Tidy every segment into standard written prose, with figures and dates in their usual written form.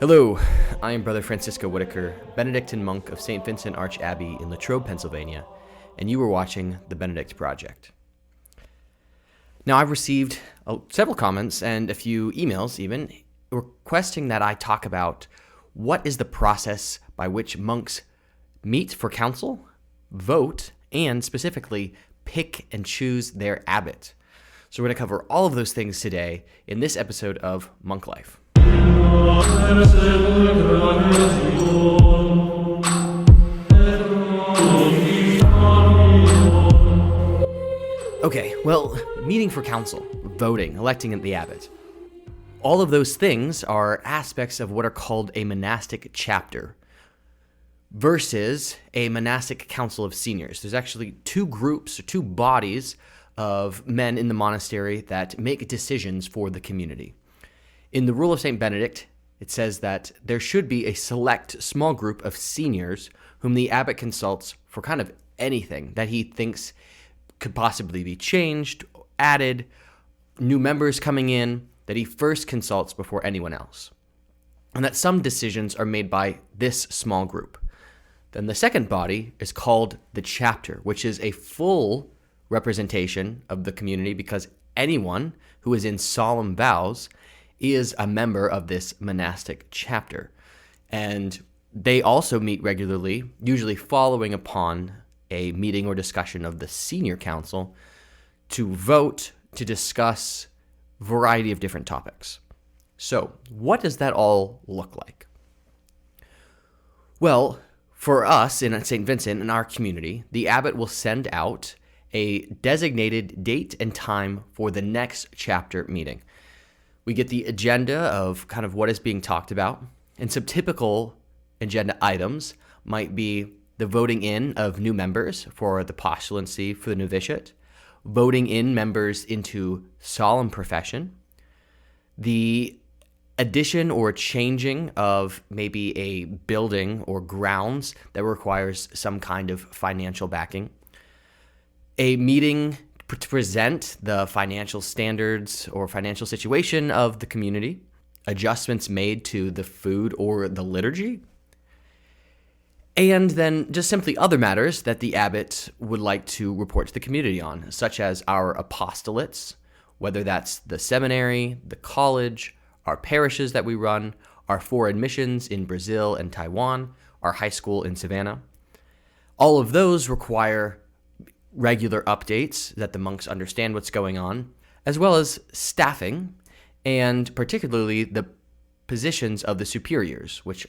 Hello, I am Brother Francisco Whitaker, Benedictine monk of St. Vincent Arch Abbey in Latrobe, Pennsylvania, and you are watching The Benedict Project. Now, I've received several comments and a few emails even requesting that I talk about what is the process by which monks meet for council, vote, and specifically pick and choose their abbot. So we're going to cover all of those things today in this episode of Monk Life. Okay, well, meeting for council, voting, electing the abbot. All of those things are aspects of what are called a monastic chapter versus a monastic council of seniors. There's actually two groups, or two bodies of men in the monastery that make decisions for the community. In the Rule of St. Benedict, it says that there should be a select small group of seniors whom the abbot consults for kind of anything that he thinks could possibly be changed, added, new members coming in, that he first consults before anyone else. And that some decisions are made by this small group. Then the second body is called the chapter, which is a full representation of the community because anyone who is in solemn vows is a member of this monastic chapter. And they also meet regularly, usually following upon a meeting or discussion of the senior council to vote, to discuss a variety of different topics. So, what does that all look like? Well, for us in St. Vincent, in our community, the abbot will send out a designated date and time for the next chapter meeting. We get the agenda of kind of what is being talked about, and some typical agenda items might be the voting in of new members for the postulancy for the novitiate, voting in members into solemn profession, the addition or changing of maybe a building or grounds that requires some kind of financial backing, a meeting to present the financial standards or financial situation of the community, adjustments made to the food or the liturgy, and then just simply other matters that the abbot would like to report to the community on, such as our apostolates, whether that's the seminary, the college, our parishes that we run, our foreign missions in Brazil and Taiwan, our high school in Savannah. All of those require regular updates that the monks understand what's going on, as well as staffing, and particularly the positions of the superiors, which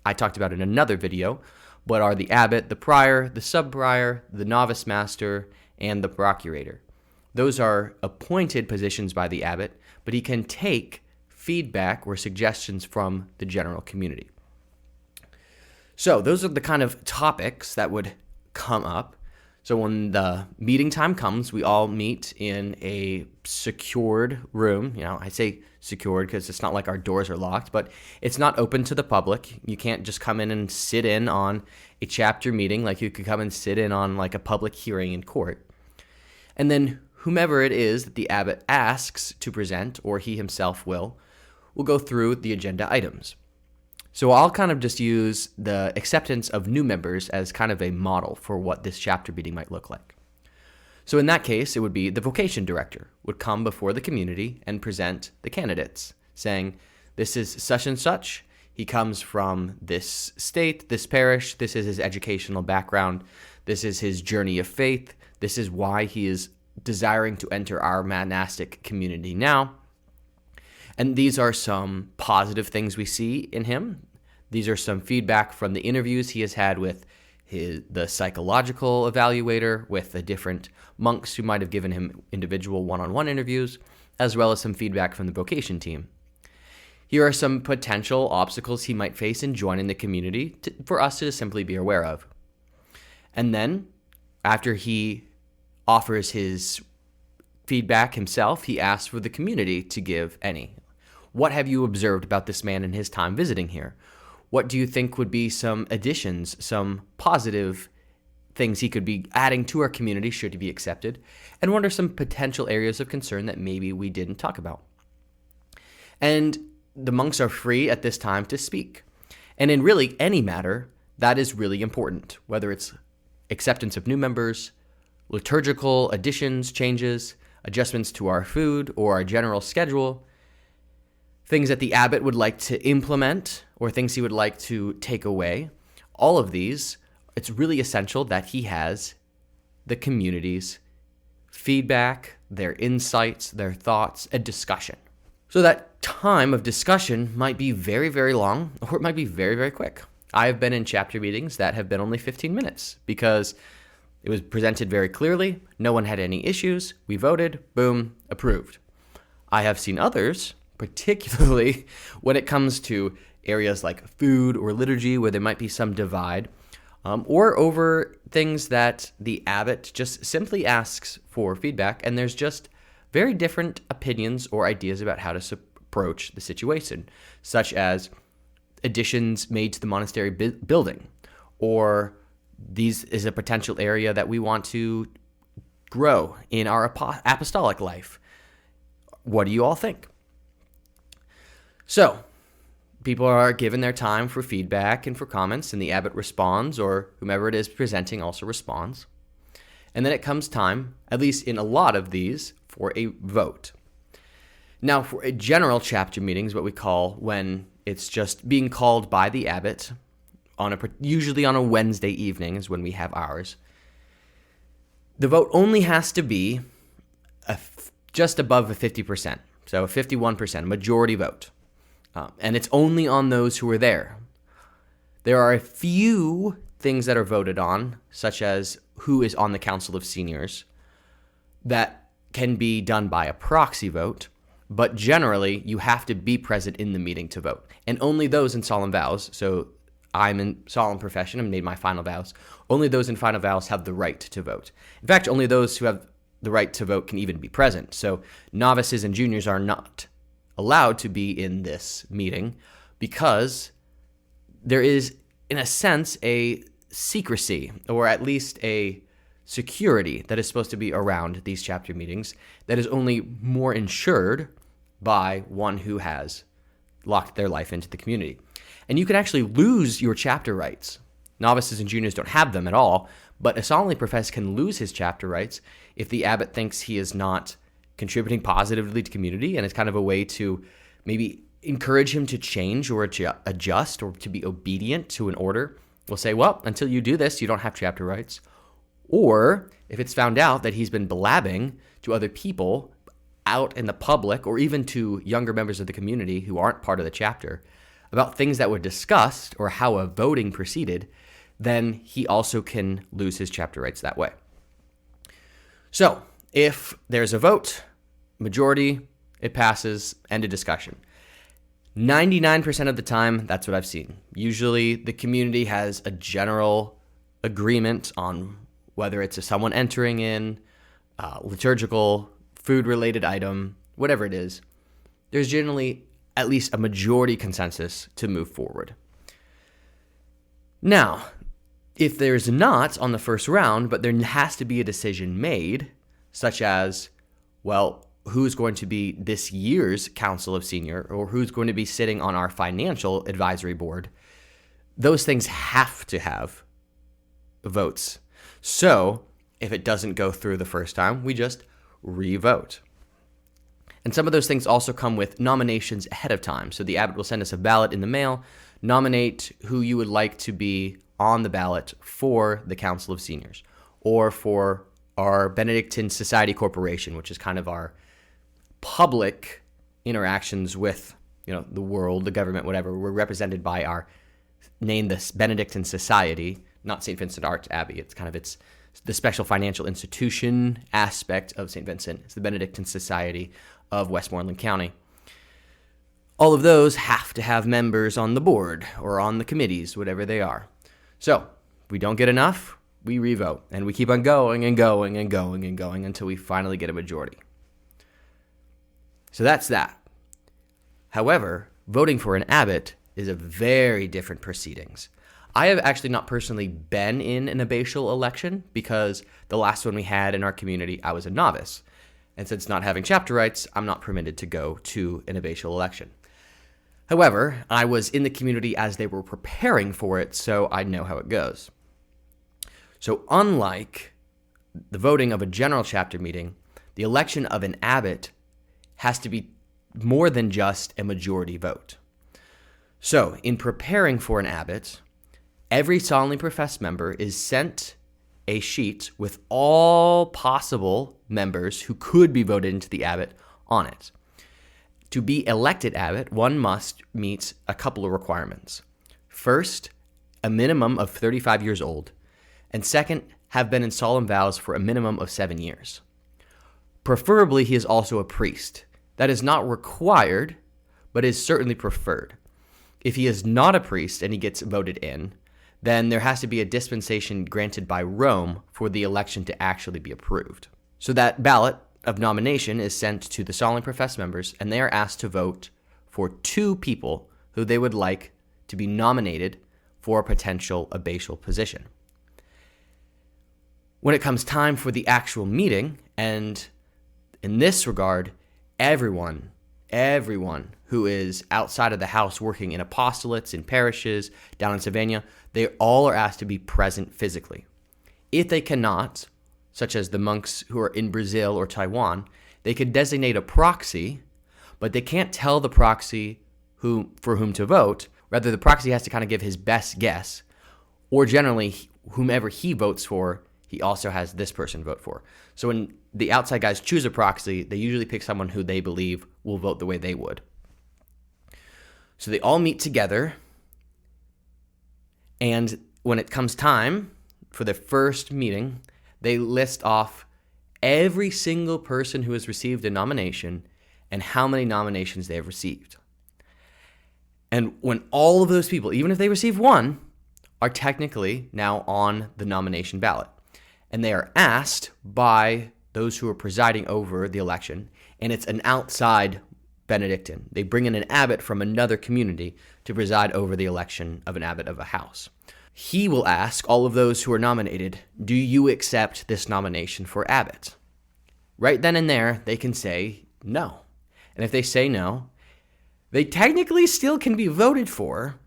I talked about in another video, but are the abbot, the prior, the sub-prior, the novice master, and the procurator. Those are appointed positions by the abbot, but he can take feedback or suggestions from the general community. So those are the kind of topics that would come up. So when the meeting time comes, we all meet in a secured room. I say secured because it's not like our doors are locked, but it's not open to the public. You can't just come in and sit in on a chapter meeting like you could come and sit in on like a public hearing in court. And then whomever it is that the abbot asks to present, or he himself will go through the agenda items. So I'll kind of just use the acceptance of new members as kind of a model for what this chapter meeting might look like. So in that case, it would be the vocation director would come before the community and present the candidates, saying, this is such and such. He comes from this state, this parish. This is his educational background. This is his journey of faith. This is why he is desiring to enter our monastic community now. And these are some positive things we see in him. These are some feedback from the interviews he has had with the psychological evaluator, with the different monks who might have given him individual one-on-one interviews, as well as some feedback from the vocation team. Here are some potential obstacles he might face in joining the community for us to simply be aware of. And then, after he offers his feedback himself, he asks for the community to give any. What have you observed about this man in his time visiting here? What do you think would be some additions, some positive things he could be adding to our community should he be accepted? And what are some potential areas of concern that maybe we didn't talk about? And the monks are free at this time to speak. And in really any matter, that is really important, whether it's acceptance of new members, liturgical additions, changes, adjustments to our food or our general schedule, things that the abbot would like to implement or things he would like to take away. All of these, it's really essential that he has the community's feedback, their insights, their thoughts, and discussion. So that time of discussion might be very, very long, or it might be very, very quick. I have been in chapter meetings that have been only 15 minutes because it was presented very clearly. No one had any issues. We voted. Boom. Approved. I have seen others, particularly when it comes to areas like food or liturgy, where there might be some divide, or over things that the abbot just simply asks for feedback, and there's just very different opinions or ideas about how to approach the situation, such as additions made to the monastery building, or these is a potential area that we want to grow in our apostolic life. What do you all think? So, people are given their time for feedback and for comments, and the abbot responds, or whomever it is presenting also responds. And then it comes time, at least in a lot of these, for a vote. Now, for a general chapter meeting is what we call when it's just being called by the abbot, usually on a Wednesday evening is when we have ours. The vote only has to be just above a 50%, so a 51%, a majority vote. And it's only on those who are there. There are a few things that are voted on, such as who is on the Council of Seniors, that can be done by a proxy vote, but generally you have to be present in the meeting to vote. And only those in solemn vows, so I'm in solemn profession and made my final vows, only those in final vows have the right to vote. In fact, only those who have the right to vote can even be present. So novices and juniors are not allowed to be in this meeting because there is, in a sense, a secrecy, or at least a security that is supposed to be around these chapter meetings that is only more ensured by one who has locked their life into the community. And you can actually lose your chapter rights. Novices and juniors don't have them at all, but a solemnly professed can lose his chapter rights if the abbot thinks he is not contributing positively to community, and it's kind of a way to maybe encourage him to change or to adjust or to be obedient to an order. We'll say, well, until you do this, you don't have chapter rights. Or if it's found out that he's been blabbing to other people out in the public, or even to younger members of the community who aren't part of the chapter, about things that were discussed or how a voting proceeded, then he also can lose his chapter rights that way. So, if there's a vote, majority, it passes, end of discussion. 99% of the time, that's what I've seen. Usually, the community has a general agreement on whether it's someone entering in, liturgical, food-related item, whatever it is. There's generally at least a majority consensus to move forward. Now, if there's not on the first round, but there has to be a decision made, such as, well, who's going to be this year's Council of Senior, or who's going to be sitting on our financial advisory board, those things have to have votes. So if it doesn't go through the first time, we just re-vote. And some of those things also come with nominations ahead of time. So the abbot will send us a ballot in the mail, nominate who you would like to be on the ballot for the Council of Seniors, or for our Benedictine Society Corporation, which is kind of our public interactions with, the world, the government, whatever. We're represented by our name, the Benedictine Society, not St. Vincent Art Abbey. It's kind of the special financial institution aspect of St. Vincent. It's the Benedictine Society of Westmoreland County. All of those have to have members on the board or on the committees, whatever they are. So if we don't get enough, we revote, and we keep on going and going and going and going until we finally get a majority. So that's that. However, voting for an abbot is a very different proceedings. I have actually not personally been in an abbatial election because the last one we had in our community, I was a novice. And since not having chapter rights, I'm not permitted to go to an abbatial election. However, I was in the community as they were preparing for it, so I know how it goes. So unlike the voting of a general chapter meeting, the election of an abbot has to be more than just a majority vote. So in preparing for an abbot, every solemnly professed member is sent a sheet with all possible members who could be voted into the abbot on it. To be elected abbot, one must meet a couple of requirements. First, a minimum of 35 years old, and second, have been in solemn vows for a minimum of 7 years. Preferably, he is also a priest. That is not required, but is certainly preferred. If he is not a priest and he gets voted in, then there has to be a dispensation granted by Rome for the election to actually be approved. So that ballot of nomination is sent to the solemnly professed members, and they are asked to vote for 2 people who they would like to be nominated for a potential abbatial position. When it comes time for the actual meeting, and in this regard, everyone who is outside of the house working in apostolates, in parishes, down in Savannah, they all are asked to be present physically. If they cannot, such as the monks who are in Brazil or Taiwan, they could designate a proxy, but they can't tell the proxy for whom to vote. Rather, the proxy has to kind of give his best guess, or generally, whomever he votes for, he also has this person vote for. So when the outside guys choose a proxy, they usually pick someone who they believe will vote the way they would. So they all meet together, and when it comes time for the first meeting, they list off every single person who has received a nomination and how many nominations they have received. And when all of those people, even if they receive one, are technically now on the nomination ballot, and they are asked by those who are presiding over the election, and it's an outside Benedictine. They bring in an abbot from another community to preside over the election of an abbot of a house. He will ask all of those who are nominated, do you accept this nomination for abbot? Right then and there, they can say no. And if they say no, they technically still can be voted for,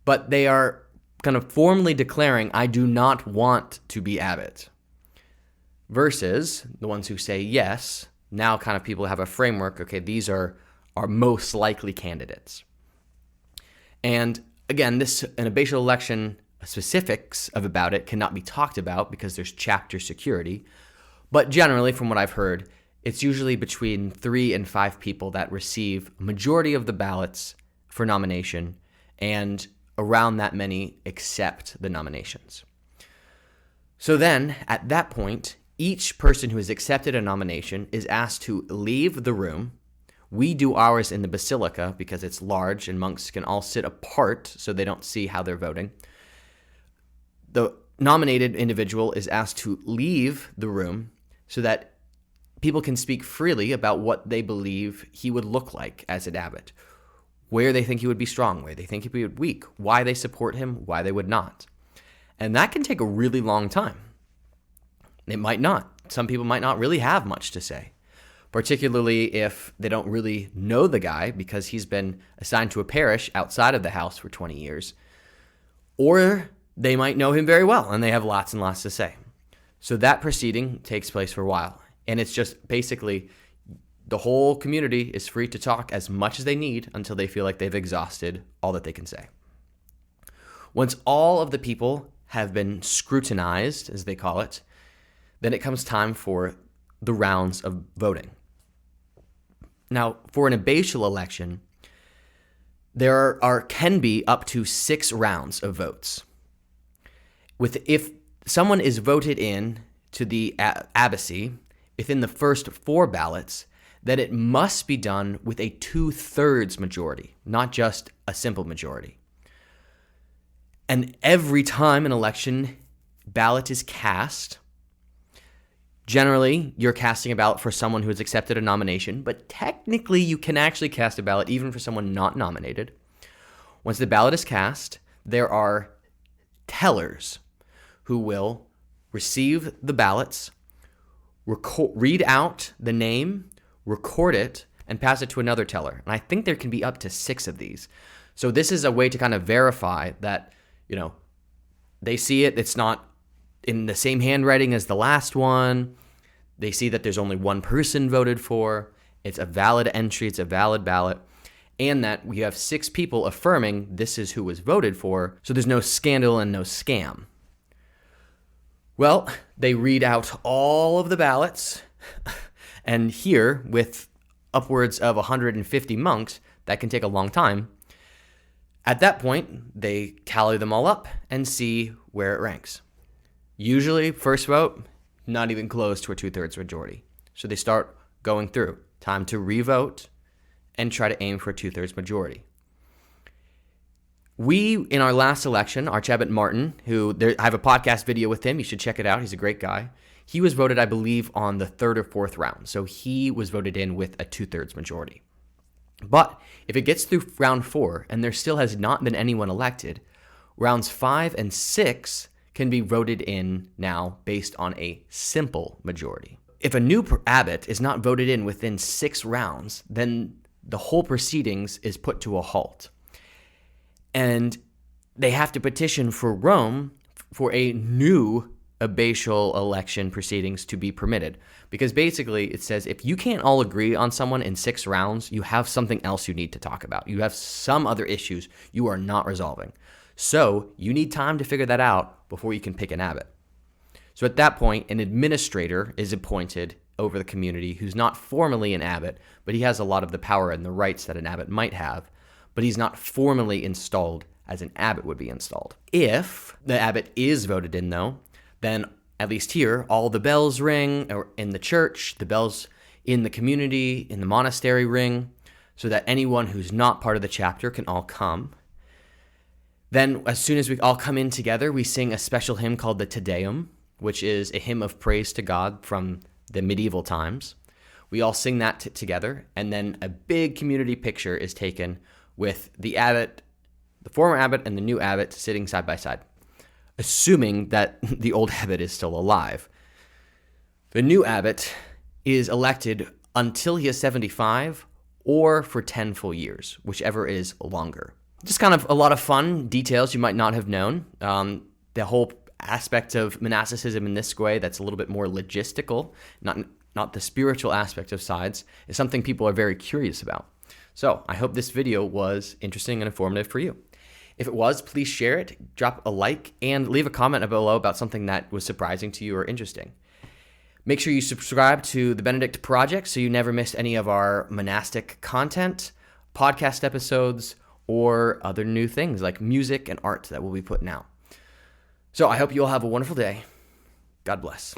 but they are kind of formally declaring, I do not want to be abbot. Versus the ones who say yes, now kind of people have a framework, okay, these are our most likely candidates. And again, an abbatial election, specifics about it cannot be talked about because there's chapter security. But generally, from what I've heard, it's usually between 3 and 5 people that receive a majority of the ballots for nomination, and around that many accept the nominations. So then, at that point, each person who has accepted a nomination is asked to leave the room. We do ours in the basilica because it's large and monks can all sit apart so they don't see how they're voting. The nominated individual is asked to leave the room so that people can speak freely about what they believe he would look like as an abbot, where they think he would be strong, where they think he would be weak, why they support him, why they would not. And that can take a really long time. It might not. Some people might not really have much to say, particularly if they don't really know the guy because he's been assigned to a parish outside of the house for 20 years. Or they might know him very well and they have lots and lots to say. So that proceeding takes place for a while. And it's just basically the whole community is free to talk as much as they need until they feel like they've exhausted all that they can say. Once all of the people have been scrutinized, as they call it, then it comes time for the rounds of voting. Now, for an abbatial election, there can be up to 6 rounds of votes. If someone is voted in to the abbacy within the first 4 ballots, then it must be done with a 2/3 majority, not just a simple majority. And every time an election ballot is cast, generally, you're casting a ballot for someone who has accepted a nomination, but technically you can actually cast a ballot even for someone not nominated. Once the ballot is cast, there are tellers who will receive the ballots, read out the name, record it, and pass it to another teller. And I think there can be up to 6 of these. So this is a way to kind of verify that, they see it. It's not in the same handwriting as the last one. They see that there's only one person voted for. It's a valid entry. It's a valid ballot. And that we have 6 people affirming this is who was voted for. So there's no scandal and no scam. Well, they read out all of the ballots. And here, with upwards of 150 monks, that can take a long time. At that point, they tally them all up and see where it ranks. Usually, first vote, not even close to a 2/3 majority. So they start going through. Time to revote and try to aim for a 2/3 majority. We, in our last election, Archabbot Martin, I have a podcast video with him. You should check it out. He's a great guy. He was voted, I believe, on the 3rd or 4th round. So he was voted in with a 2/3 majority. But if it gets through round 4 and there still has not been anyone elected, rounds 5 and 6 can be voted in now based on a simple majority. If a new abbot is not voted in within 6 rounds, then the whole proceedings is put to a halt. And they have to petition for Rome for a new abbatial election proceedings to be permitted. Because basically it says if you can't all agree on someone in 6 rounds, you have something else you need to talk about. You have some other issues you are not resolving. So you need time to figure that out before you can pick an abbot. So at that point, an administrator is appointed over the community who's not formally an abbot, but he has a lot of the power and the rights that an abbot might have, but he's not formally installed as an abbot would be installed. If the abbot is voted in, though, then at least here, all the bells ring or in the church, the bells in the community, in the monastery ring, so that anyone who's not part of the chapter can all come. Then as soon as we all come in together, we sing a special hymn called the Te Deum, which is a hymn of praise to God from the medieval times. We all sing that together, and then a big community picture is taken with the abbot, the former abbot, and the new abbot sitting side by side, assuming that the old abbot is still alive. The new abbot is elected until he is 75 or for 10 full years, whichever is longer. Just kind of a lot of fun details you might not have known. The whole aspect of monasticism in this way that's a little bit more logistical, not the spiritual aspect of sides, is something people are very curious about. So I hope this video was interesting and informative for you. If it was, please share it, drop a like, and leave a comment below about something that was surprising to you or interesting. Make sure you subscribe to the Benedict Project so you never miss any of our monastic content, podcast episodes, or other new things like music and art that we'll be putting out. So I hope you all have a wonderful day. God bless.